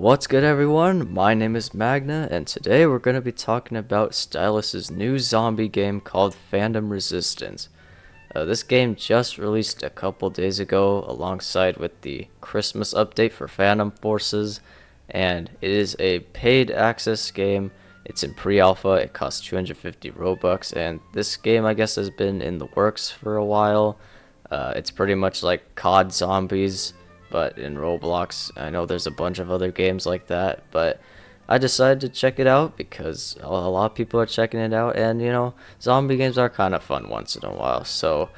What's good, everyone? My name is Magna, and today we're going to be talking about Stylus's new zombie game called Phantom Resistance. This game just released a couple days ago alongside with the Christmas update for Phantom Forces, and it is a paid access game. It's in pre-alpha, it costs 250 Robux, and this game I guess has been in the works for a while. It's pretty much like COD Zombies, but in Roblox. I know there's a bunch of other games like that, but I decided to check it out because a lot of people are checking it out, and zombie games are kind of fun once in a while. So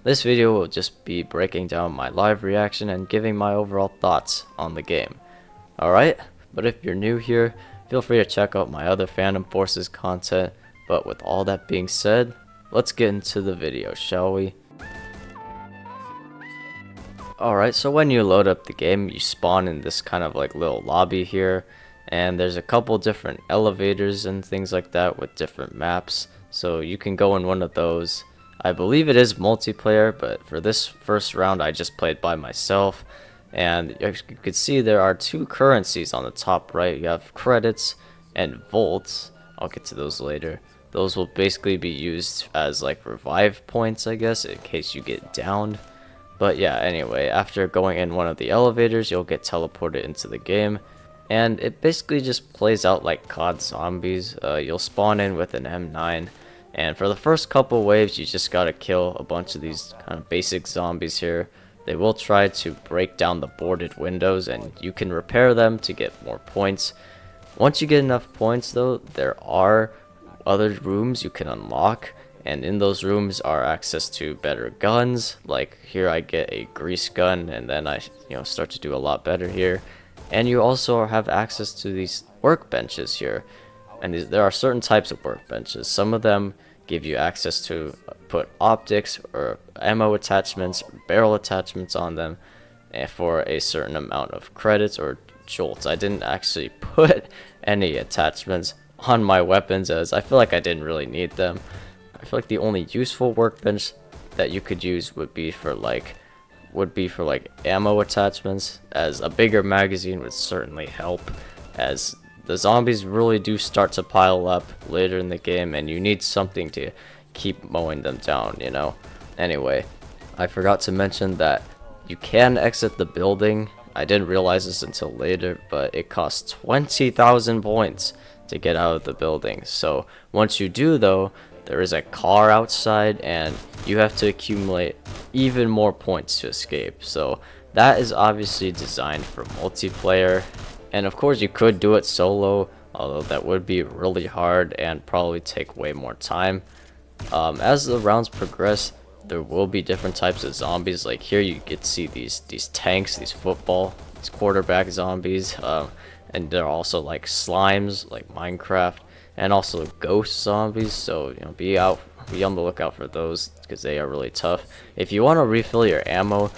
this video will just be breaking down my live reaction and giving my overall thoughts on the game. Alright, but if you're new here, feel free to check out my other Phantom Forces content. But with all that being said, let's get into the video, shall we? Alright, so when you load up the game, you spawn in this kind of like little lobby here, and there's a couple different elevators and things like that with different maps, so you can go in one of those. I believe it is multiplayer, but for this first round I just played by myself, and as you can see there are two currencies on the top right. You have credits and volts. I'll get to those later. Those will basically be used as like revive points, I guess, in case you get downed. But yeah, anyway, after going in one of the elevators, you'll get teleported into the game, and it basically just plays out like COD Zombies. You'll spawn in with an M9, and for the first couple waves, you just gotta kill a bunch of these kind of basic zombies here. They will try to break down the boarded windows, and you can repair them to get more points. Once you get enough points, though, there are other rooms you can unlock, and in those rooms are access to better guns. Like here I get a grease gun, and then I start to do a lot better here. And you also have access to these workbenches here, and there are certain types of workbenches. Some of them give you access to put optics or ammo attachments, barrel attachments on them, and for a certain amount of credits or jolts. I didn't actually put any attachments on my weapons as I feel like I didn't really need them. I feel like the only useful workbench that you could use would be for like ammo attachments, as a bigger magazine would certainly help, as the zombies really do start to pile up later in the game and you need something to keep mowing them down, Anyway, I forgot to mention that you can exit the building. I didn't realize this until later, but it costs 20,000 points to get out of the building. So once you do, though, there is a car outside, and you have to accumulate even more points to escape. So that is obviously designed for multiplayer, and of course you could do it solo, although that would be really hard and probably take way more time. As the rounds progress, there will be different types of zombies. Like here you get to see these tanks, these quarterback zombies, and there are also like slimes like Minecraft, and also ghost zombies, so be on the lookout for those because they are really tough. If you want to refill your ammo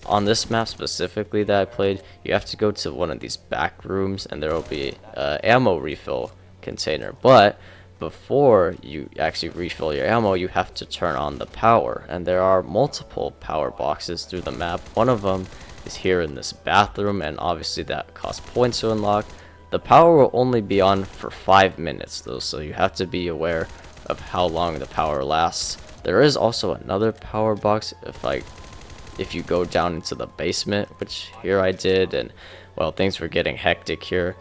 on this map specifically that I played, you have to go to one of these back rooms, and there will be an ammo refill container. But before you actually refill your ammo, you have to turn on the power, and there are multiple power boxes through the map. One of them is here in this bathroom, and obviously that costs points to unlock. The power will only be on for 5 minutes though, so you have to be aware of how long the power lasts. There is also another power box if you go down into the basement, which here I did, and well, things were getting hectic here.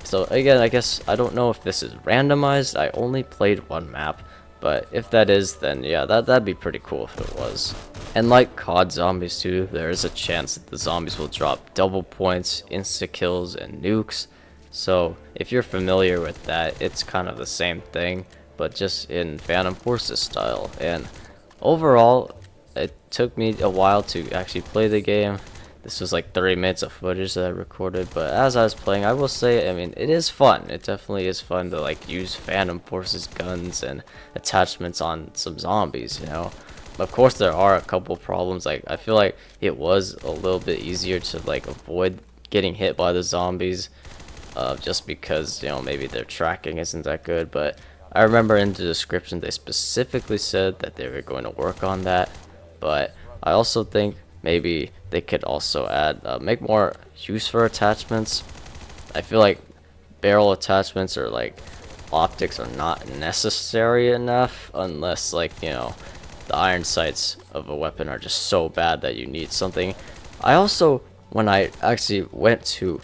So again, I guess I don't know if this is randomized. I only played one map, but if that is, then yeah, that'd be pretty cool if it was. And like COD Zombies 2, there is a chance that the zombies will drop double points, insta-kills, and nukes. So if you're familiar with that, it's kind of the same thing, but just in Phantom Forces style. And overall, it took me a while to actually play the game. This was like 30 minutes of footage that I recorded, but as I was playing, I will say, I mean, it is fun. It definitely is fun to like use Phantom Forces guns and attachments on some zombies, Of course, there are a couple problems. Like I feel like it was a little bit easier to like avoid getting hit by the zombies, just because maybe their tracking isn't that good. But I remember in the description they specifically said that they were going to work on that. But I also think maybe they could also add make more use for attachments. I feel like barrel attachments or like optics are not necessary enough unless, like, you know, the iron sights of a weapon are just so bad that you need something. I also, when I actually went to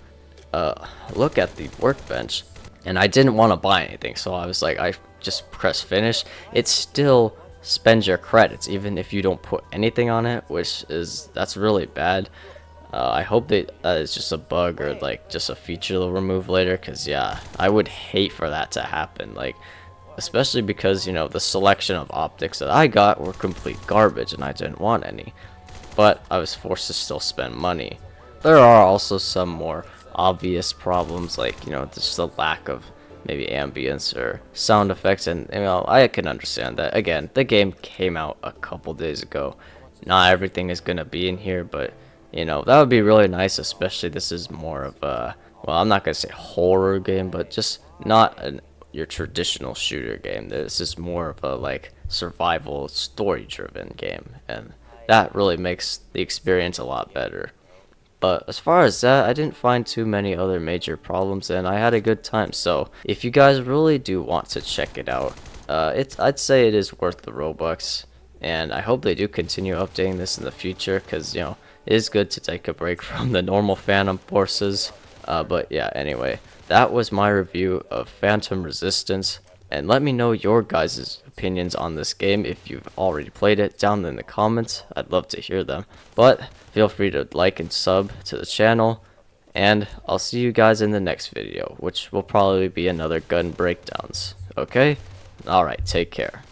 look at the workbench, and I didn't want to buy anything, so I was like, I just press finish. It still spends your credits even if you don't put anything on it, which is, that's really bad. I hope that it's just a bug or like just a feature they'll remove later, because yeah, I would hate for that to happen, like, especially because, you know, the selection of optics that I got were complete garbage and I didn't want any, but I was forced to still spend money. There are also some more obvious problems, like, you know, just the lack of maybe ambience or sound effects, and, you know, I can understand that. Again, the game came out a couple days ago. Not everything is gonna be in here, but, you know, that would be really nice, especially this is more of a, well, I'm not gonna say horror game, but just not your traditional shooter game. This is more of a like survival story driven game, and that really makes the experience a lot better. But as far as that, I didn't find too many other major problems, and I had a good time. So if you guys really do want to check it out, I'd say it is worth the Robux, and I hope they do continue updating this in the future, because, you know, it is good to take a break from the normal Phantom forces. But yeah, anyway, that was my review of Phantom Resistance, and let me know your guys' opinions on this game if you've already played it down in the comments. I'd love to hear them. But feel free to like and sub to the channel, and I'll see you guys in the next video, which will probably be another gun breakdowns. Okay? Alright, take care.